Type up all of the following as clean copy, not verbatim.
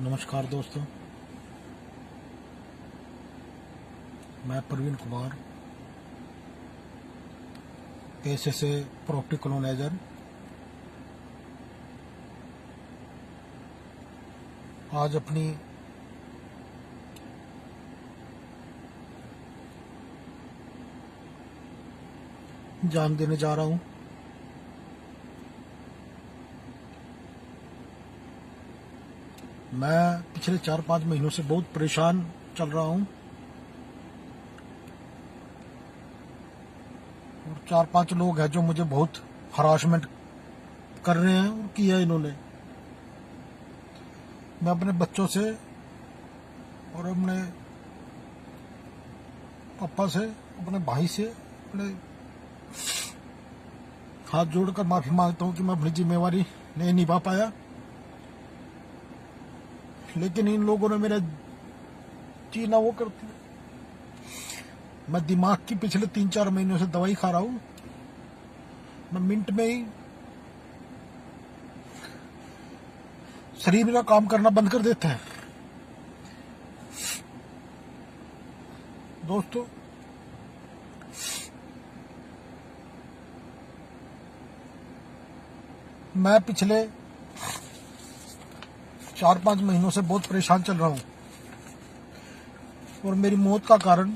नमस्कार दोस्तों, मैं प्रवीण कुमार, पेशे से प्रॉपर्टी कॉलोनाइजर। आज अपनी जान देने जा रहा हूं। मैं पिछले 4-5 महीनों से बहुत परेशान चल रहा हूं और 4-5 लोग हैं जो मुझे बहुत हरासमेंट कर रहे हैं और किया इन्होंने। मैं अपने बच्चों से और अपने पापा से, अपने भाई से, अपने हाथ जोड़कर माफी मांगता हूं कि मैं अपनी जिम्मेवारी नहीं निभा पाया। लेकिन इन लोगों ने मेरा जीना वो कर दिया। मैं दिमाग की पिछले 3-4 महीनों से दवाई खा रहा हूं। मैं मिनट में ही शरीर मेरा काम करना बंद कर देता है। दोस्तों, मैं पिछले 4-5 महीनों से बहुत परेशान चल रहा हूं और मेरी मौत का कारण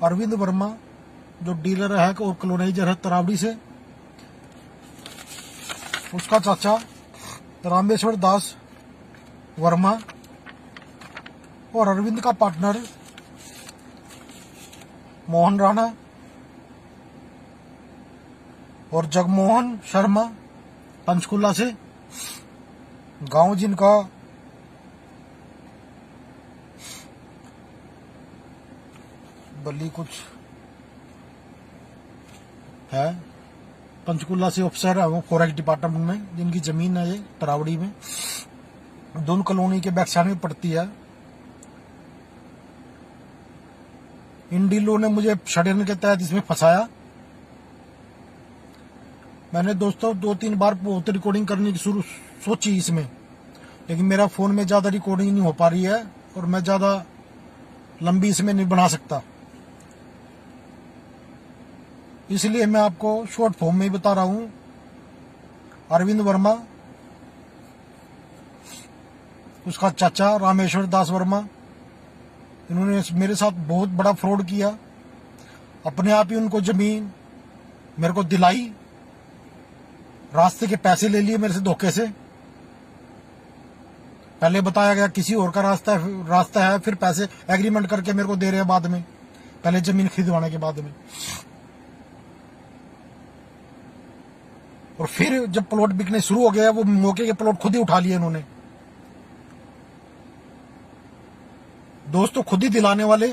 अरविंद वर्मा, जो डीलर है और कॉलोनाइजर है तरावड़ी से, उसका चाचा रामेश्वर दास वर्मा और अरविंद का पार्टनर मोहन राणा और जगमोहन शर्मा पंचकुला से, गांव जिनका बल्ली कुछ है, पंचकुला से अफसर है वो फॉरेस्ट डिपार्टमेंट में, जिनकी जमीन है ये तरावड़ी में, दोनों कॉलोनी के बैक साइड में पड़ती है। इन डीलों ने मुझे षड्यंत्र के तहत इसमें फंसाया। मैंने दोस्तों 2-3 बार बहुत रिकॉर्डिंग करने की सोची इसमें, लेकिन मेरा फोन में ज्यादा रिकॉर्डिंग नहीं हो पा रही है और मैं ज्यादा लंबी इसमें नहीं बना सकता। इसलिए मैं आपको शॉर्ट फॉर्म में ही बता रहा हूं। अरविंद वर्मा, उसका चाचा रामेश्वर दास वर्मा, इन्होंने मेरे साथ बहुत बड़ा फ्रॉड किया। अपने आप ही उनको जमीन मेरे को दिलाई, रास्ते के पैसे ले लिए मेरे से धोखे से। पहले बताया गया किसी और का रास्ता है, फिर पैसे एग्रीमेंट करके मेरे को दे रहे हैं बाद में, पहले जमीन खरीदवाने के बाद में। और फिर जब प्लॉट बिकने शुरू हो गया, वो मौके के प्लॉट खुद ही उठा लिए इन्होंने। दोस्तों, खुद ही दिलाने वाले,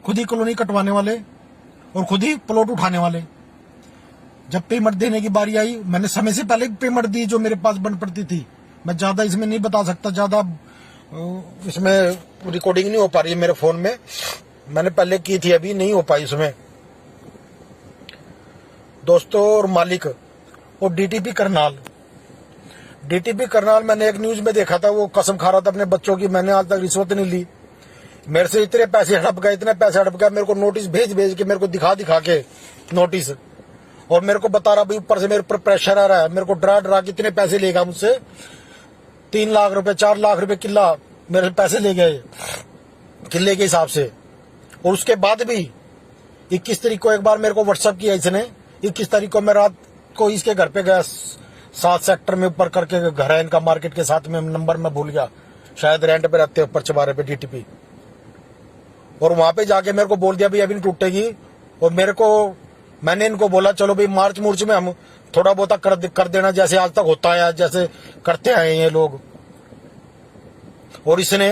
खुद ही कॉलोनी कटवाने वाले और खुद ही प्लॉट उठाने वाले। जब पेमेंट देने की बारी आई, मैंने समय से पहले पेमेंट दी जो मेरे पास बन पड़ती थी। मैं ज्यादा इसमें नहीं बता सकता, ज्यादा इसमें रिकॉर्डिंग नहीं हो पा रही है मेरे फोन में। मैंने पहले की थी, अभी नहीं हो पाई इसमें। दोस्तों, और मालिक वो डीटीपी करनाल मैंने एक न्यूज में देखा था, वो कसम खा रहा था अपने बच्चों की, मैंने आज तक रिश्वत नहीं ली। मेरे से इतने पैसे हड़प गए, मेरे को नोटिस भेज के, मेरे को दिखा के नोटिस, और मेरे को बता रहा भाई ऊपर से मेरे ऊपर प्रेशर आ रहा है। मेरे को डरा कितने पैसे लेगा मुझसे, 3 लाख रुपए 4 लाख रुपए किला मेरे पैसे ले गए किले के हिसाब से। और उसके बाद भी 21 तारीख को एक बार मेरे को व्हाट्सएप किया इसने। 21 तारीख को मैं रात को इसके घर पे गया, 7 सेक्टर में ऊपर करके घर है इनका, मार्केट के साथ में, नंबर मैं भूल गया, शायद रेंट पे रहते ऊपर चबारे पे डीटीपी। और वहां पे जाके मेरे को बोल दिया भाई अभी नहीं टूटेगी। और मैंने इनको बोला चलो भाई मार्च मूर्च में हम थोड़ा बहुत कर देना, जैसे आज तक होता है, जैसे करते आए ये लोग। और इसने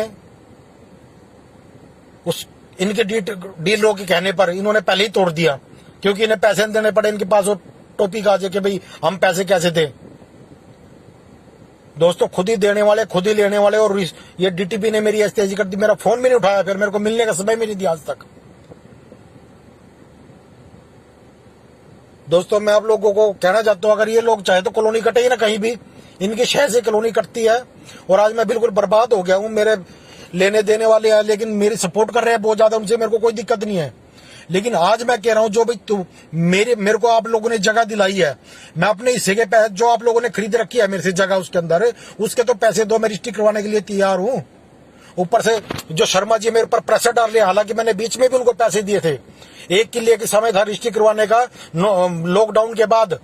इनके डीलरों के कहने पर इन्होंने पहले ही तोड़ दिया, क्योंकि इन्हें पैसे देने पड़े। इनके पास वो टॉपिक आ जाए कि भाई हम पैसे कैसे दें। दोस्तों, खुद ही देने वाले, खुद ही लेने वाले। और ये डीटीपी ने मेरी तेजी कर दी, मेरा फोन भी नहीं उठाया, फिर मेरे को मिलने का समय भी नहीं दिया आज तक। दोस्तों, मैं आप लोगों को कहना चाहता हूं, अगर ये लोग चाहे तो कॉलोनी कटे ही ना कहीं भी, इनकी शहर से कॉलोनी कटती है और आज मैं बिल्कुल बर्बाद हो गया हूँ। मेरे लेने देने वाले हैं लेकिन मेरी सपोर्ट कर रहे हैं बहुत ज्यादा, उनसे मेरे को कोई दिक्कत नहीं है। लेकिन आज मैं कह रहा हूं जो भाई मेरे को आप लोगों ने जगह दिलाई है, मैं अपने हिस्से के पैसे जो आप लोगों ने खरीद रखी है मेरे से जगह उसके अंदर, उसके तो पैसे दो, मैं रजिस्ट्री करवाने के लिए तैयार हूं। ऊपर से जो शर्मा जी मेरे पर प्रेशर डाल रहे हैं, हालांकि मैंने बीच में भी उनको पैसे दिए थे, 1 किले के समय था रजिस्ट्री करवाने का, लॉकडाउन के बाद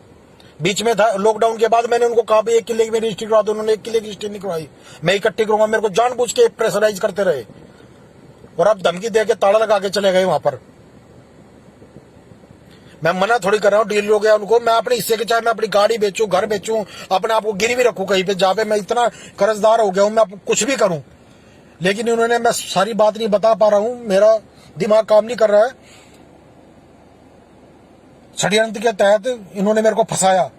बीच में था, लॉकडाउन के बाद मैंने उनको कहा 1 किले की मेरी रजिस्ट्री करवा दो, उन्होंने 1 किले की रजिस्ट्री नहीं करवाई। मैं इकट्ठी करूंगा, मेरे को जानबूझ के प्रेशराइज करते रहे और अब धमकी दे के ताला लगा के चले गए वहां पर। मैं मना थोड़ी कर रहा हूँ, डील हो गया उनको। मैं अपने हिस्से के, चाहे मैं अपनी गाड़ी बेचूं, घर बेचूं, अपने आप को गिरवी रखूं कहीं पे, जहां पे मैं इतना कर्जदार हो गया हूं, मैं कुछ भी करूं। लेकिन इन्होंने, मैं सारी बात नहीं बता पा रहा हूं, मेरा दिमाग काम नहीं कर रहा है। षड्यंत्र के तहत इन्होंने मेरे को फंसाया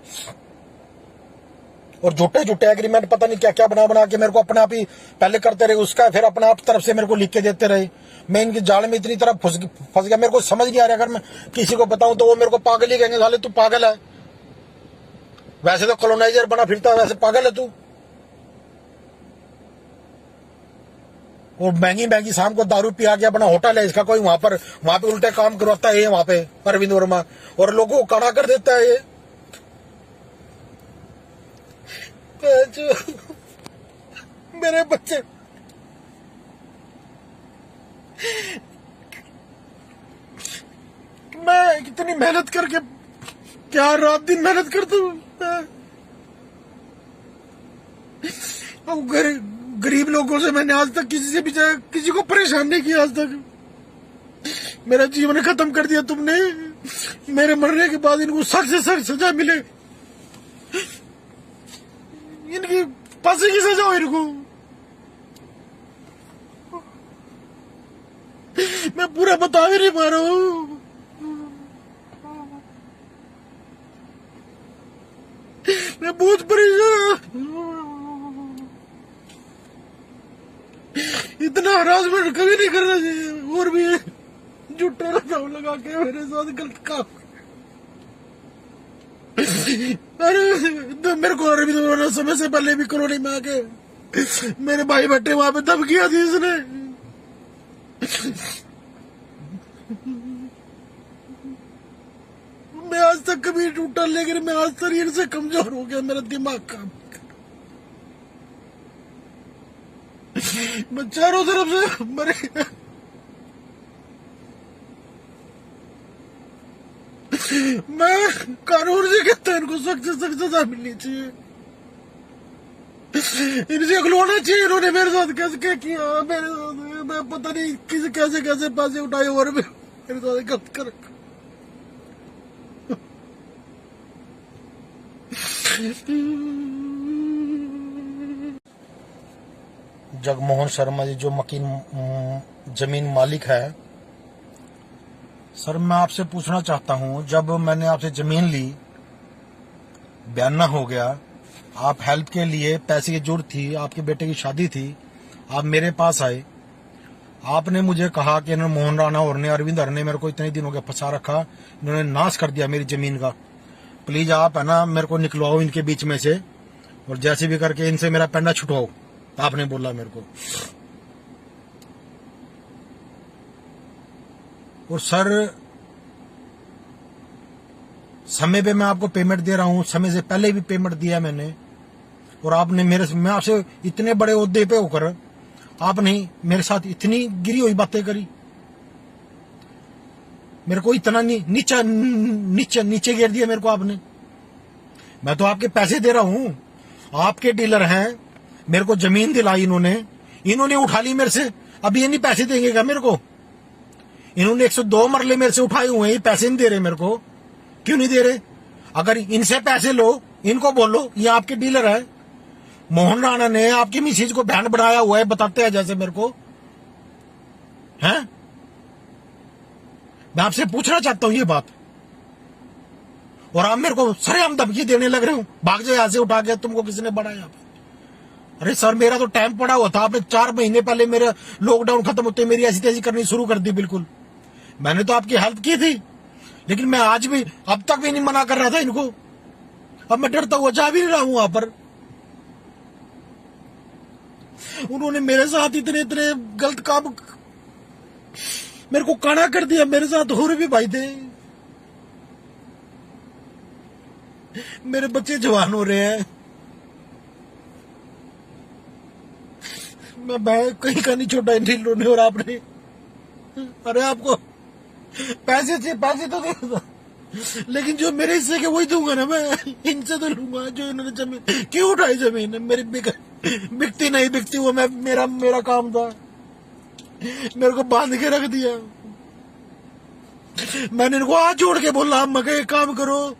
और झूठे झूठे एग्रीमेंट पता नहीं क्या क्या बना के मेरे को अपने आप ही पहले करते रहे, उसका फिर अपने आप तरफ से मेरे को लिख के देते रहे। मैं इनकी जाल में इतनी तरफ फंस गया, मेरे को समझ नहीं आ रहा। अगर मैं किसी को बताऊं तो वो मेरे को पागल ही कहेंगे, साले तू पागल है, वैसे तो कॉलोनाइजर बना फिरता है, वैसे पागल है तू। और महंगी महंगी शाम को दारू पिया गया, बना होटल है इसका कोई, वहां पे उल्टे काम करवाता है ये वहां पे अरविंद वर्मा, और लोगों को कड़ा कर देता है ये। मेरे बच्चे, मैं कितनी मेहनत करके, क्या रात दिन मेहनत करता हूँ। अब गरीब लोगों से मैंने आज तक किसी से भी किसी को परेशान नहीं किया आज तक। मेरा जीवन खत्म कर दिया तुमने। मेरे मरने के बाद इनको सख्त से सख्त सजा मिले, इनकी फांसी की सजा हो इनको। मैं पूरा बता भी नहीं पा रहा हूँ। मैं बहुत परेशान, इतना हरासमेंट कभी नहीं करना चाहिए। और भी झूठा नाम लगा के मेरे साथ गलत काम। अरे तो मेरे को अरविंद समय से पहले भी कॉलोनी में आके मेरे भाई भट्टे वहां पे धमकियां दी इसने। मैं आज तक कभी टूटा, लेकिन मैं आज शरीर से कमजोर हो गया, मेरा दिमाग काम, मैं चारों तरफ से मरे। मैं कानून से कहता हूं इनको सख्त से सख्त सजा मिलनी चाहिए, इनसे अगलवाना चाहिए। इन्होंने मेरे साथ कैसे क्या किया, मेरे साथ मैं पता नहीं किसी कैसे कैसे पैसे उठाए और मेरे साथ गलत कर। जगमोहन शर्मा जी जो मकीन जमीन मालिक है, सर मैं आपसे पूछना चाहता हूं, जब मैंने आपसे जमीन ली, बयाना हो गया, आप हेल्प के लिए पैसे की जरूरत थी, आपके बेटे की शादी थी, आप मेरे पास आए, आपने मुझे कहा कि इन्होंने मोहन राणा और ने अरविंद हर ने मेरे को इतने दिन हो गया फंसा रखा, इन्होंने नाश कर दिया मेरी जमीन का, प्लीज आप है ना मेरे को निकलवाओ इनके बीच में से, और जैसे भी करके इनसे मेरा पेंडा छुटवाओ, आपने बोला मेरे को। और सर समय पे मैं आपको पेमेंट दे रहा हूं, समय से पहले भी पेमेंट दिया मैंने, और आपने मैं आपसे इतने बड़े ओहदे पे होकर आपने मेरे साथ इतनी गिरी हुई बातें करी, मेरे को इतना नीचे गिर दिया मेरे को आपने। मैं तो आपके पैसे दे रहा हूं, आपके डीलर हैं, मेरे को जमीन दिलाई इन्होंने उठा ली मेरे से, अब ये नहीं पैसे देंगे क्या मेरे को? इन्होंने 102 मरले मेरे से उठाए हुए हैं, पैसे नहीं दे रहे मेरे को, क्यों नहीं दे रहे? अगर इनसे पैसे लो, इनको बोलो ये आपके डीलर है, मोहन राणा ने आपकी मिसेज को बहन बनाया हुआ है, बताते हैं जैसे मेरे को हैं। मैं आपसे पूछना चाहता हूं ये बात, और आप मेरे को सरेआम धमकी देने लग रहे हो, भाग जाए यहां से उठा के, तुमको किसने बढ़ाया? अरे सर मेरा तो टाइम पड़ा हुआ था, आपने 4 महीने पहले मेरा लॉकडाउन खत्म होते मेरी ऐसी तैसी करनी शुरू कर दी। बिल्कुल मैंने तो आपकी हेल्प की थी, लेकिन मैं आज भी अब तक भी नहीं मना कर रहा था इनको, अब मैं डरता हुआ जा भी नहीं रहा हूं वहां पर। उन्होंने मेरे साथ इतने इतने गलत काम, मेरे को काना कर दिया। मेरे साथ और भी भाई थे। मेरे बच्चे जवान हो रहे हैं, मैं कहीं का नहीं छोटा इन लोगों ने। और आपने, अरे आपको पैसे चाहिए, पैसे तो दे दो, लेकिन जो मेरे हिस्से के वही दूंगा ना। मैं इनसे तो लूंगा जो इन्होंने जमीन क्यों उठाई। जमीन मेरी बिकती नहीं बिकती, वो मैं मेरा काम था। मेरे को बांध के रख दिया। मैंने इनको हाथ जोड़ के बोला, मैं एक काम करो,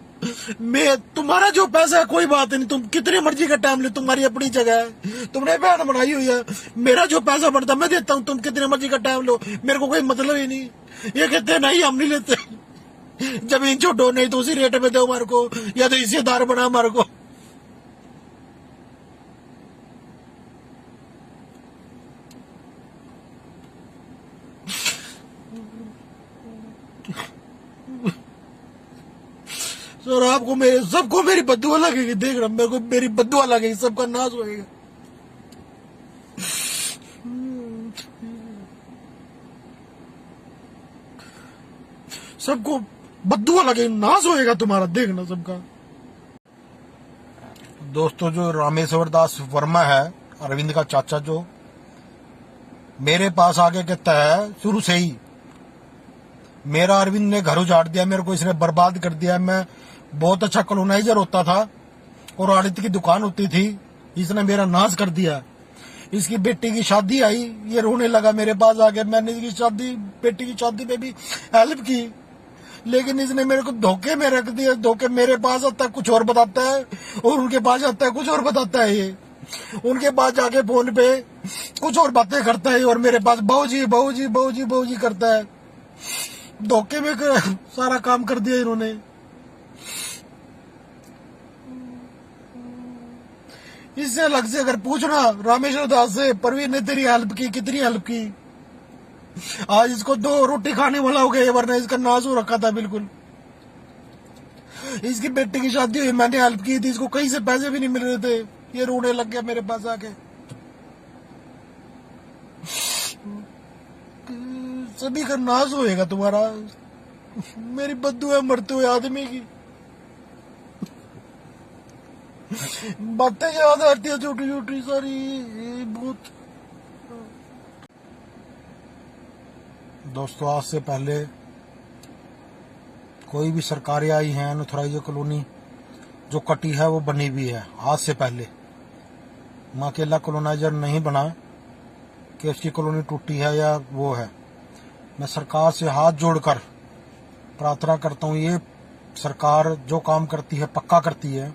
मैं तुम्हारा जो पैसा है कोई बात नहीं, तुम कितने मर्जी का टाइम ले, तुम्हारी अपनी जगह है, तुमने बहन बनाई हुई है। मेरा जो पैसा बनता मैं देता हूँ, तुम कितने मर्जी का टाइम लो, मेरे को कोई मतलब ही नहीं। ये कहते नहीं हम नहीं लेते, जमीन छोड़ो, नहीं तो उसी रेट में दो हमारे को, या तो हिस्सेदार बना हमारे को। सर आपको सबको मेरी बद्दुआ लगेगी, देख रहा मेरे को मेरी बद्दुआ लगेगी, सबका नाश होएगा। सबको बद्दुआ लगेगी, नाश होएगा तुम्हारा, देखना सबका। दोस्तों, जो रामेश्वर दास वर्मा है, अरविंद का चाचा, जो मेरे पास आके कहता है शुरू से ही, मेरा अरविंद ने घर उजाड़ दिया, मेरे को इसने बर्बाद कर दिया। मैं बहुत अच्छा कॉलोनाइजर होता था और आड़त की दुकान होती थी, इसने मेरा नाश कर दिया। इसकी बेटी की शादी आई, ये रोने लगा मेरे पास आके। मैंने इसकी बेटी की शादी में भी हेल्प की, लेकिन इसने मेरे को धोखे में रख दिया। धोखे, मेरे पास आता है कुछ और बताता है, और उनके पास आता है कुछ और बताता है। ये उनके पास जाके फोन पे कुछ और बातें करता है, और मेरे पास बाबूजी बाबूजी बाबूजी बाबूजी करता है। धोखे में सारा काम कर दिया इन्होंने। इससे अलग से अगर पूछना रामेश्वर दास से, परवीन ने तेरी हेल्प की, कितनी हेल्प की, आज इसको 2 रोटी खाने वाला हो गया, वरना इसका नाश हो रखा था बिल्कुल। इसकी बेटी की शादी हुई, मैंने हेल्प की थी, इसको कहीं से पैसे भी नहीं मिल रहे थे, ये रोने लग गया मेरे पास आके। सभी का नाश होएगा तुम्हारा। मेरी बद्दुआ मरते हुए आदमी की बातें याद आती है, छोटी छोटी सारी बहुत। दोस्तों, आज से पहले कोई भी सरकारें आई हैं, अनऑथराइज्ड कॉलोनी जो कटी है वो बनी भी है। आज से पहले मैं अकेला कॉलोनाइजर नहीं बना कि उसकी कॉलोनी टूटी है या वो है। मैं सरकार से हाथ जोड़कर प्रार्थना करता हूँ, ये सरकार जो काम करती है पक्का करती है।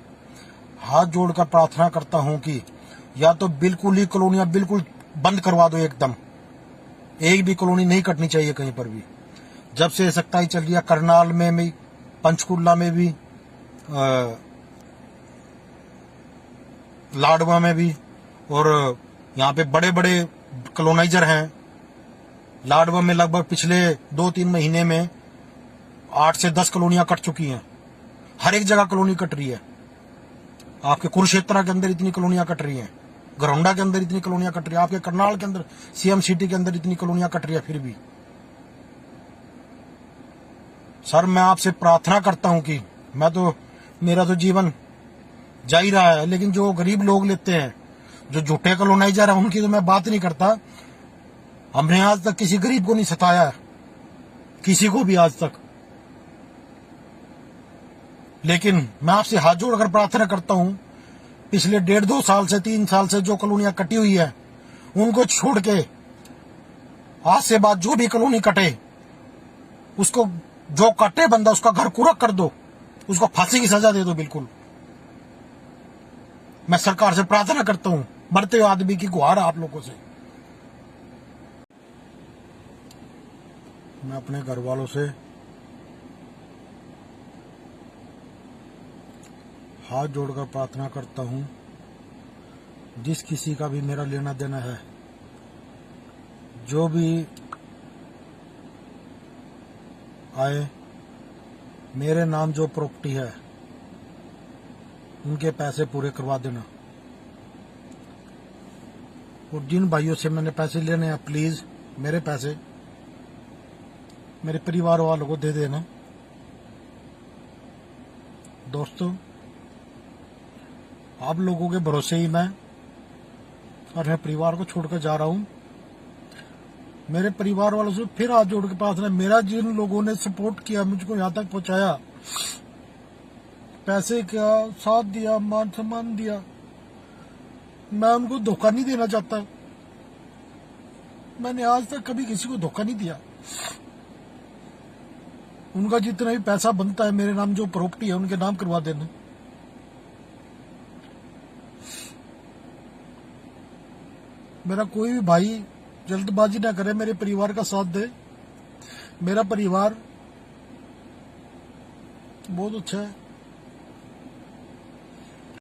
हाथ जोड़कर प्रार्थना करता हूँ कि या तो बिल्कुल ही कॉलोनियां बिल्कुल बंद करवा दो, एकदम एक भी कॉलोनी नहीं कटनी चाहिए कहीं पर भी। जब से सख्ताई चल रही है, करनाल में भी, पंचकुला में भी, लाडवा में भी, और यहाँ पे बड़े बड़े कॉलोनाइजर हैं। लाडवा में लगभग पिछले 2-3 महीने में 8 से 10 कॉलोनियां कट चुकी हैं। हर एक जगह कॉलोनी कट रही है। आपके कुरुक्षेत्र के अंदर इतनी कॉलोनियां कट रही हैं, घरौंडा के अंदर इतनी कॉलोनियां कट रही है, आपके करनाल के अंदर, सीएम सिटी के अंदर इतनी कॉलोनियां कट रही है। फिर भी सर, मैं आपसे प्रार्थना करता हूं कि मेरा तो जीवन जा ही रहा है, लेकिन जो गरीब लोग लेते हैं, जो झूठे कॉलोनाइजर है, उनकी तो मैं बात नहीं करता। हमने आज तक किसी गरीब को नहीं सताया, किसी को भी आज तक। लेकिन मैं आपसे हाथ जोड़कर प्रार्थना करता हूं, पिछले 1.5-2 साल से 3 साल से जो कॉलोनियां कटी हुई है, उनको छोड़ के आज से बाद जो भी कॉलोनी कटे, उसको जो कटे बंदा उसका घर कुरक कर दो, उसको फांसी की सजा दे दो बिल्कुल। मैं सरकार से प्रार्थना करता हूं, मरते हुए आदमी की गुहार आप लोगों से। मैं अपने घर वालों से हाथ जोड़कर प्रार्थना करता हूं, जिस किसी का भी मेरा लेना देना है, जो भी आए, मेरे नाम जो प्रॉपर्टी है उनके पैसे पूरे करवा देना। और जिन भाइयों से मैंने पैसे लेने हैं, प्लीज मेरे पैसे मेरे परिवार वालों को दे देना। दोस्तों, आप लोगों के भरोसे ही मैं और मेरे परिवार को छोड़कर जा रहा हूं। मेरे परिवार वालों से फिर हाथ जोड़ के प्रार्थना, मेरा जिन लोगों ने सपोर्ट किया, मुझको यहाँ तक पहुंचाया, पैसे का साथ दिया, मान सम्मान दिया, मैं उनको धोखा नहीं देना चाहता। मैंने आज तक कभी किसी को धोखा नहीं दिया। उनका जितना भी पैसा बनता है, मेरे नाम जो प्रॉपर्टी है उनके नाम करवा देना। मेरा कोई भी भाई जल्दबाजी ना करे, मेरे परिवार का साथ दे। मेरा परिवार बहुत अच्छा है।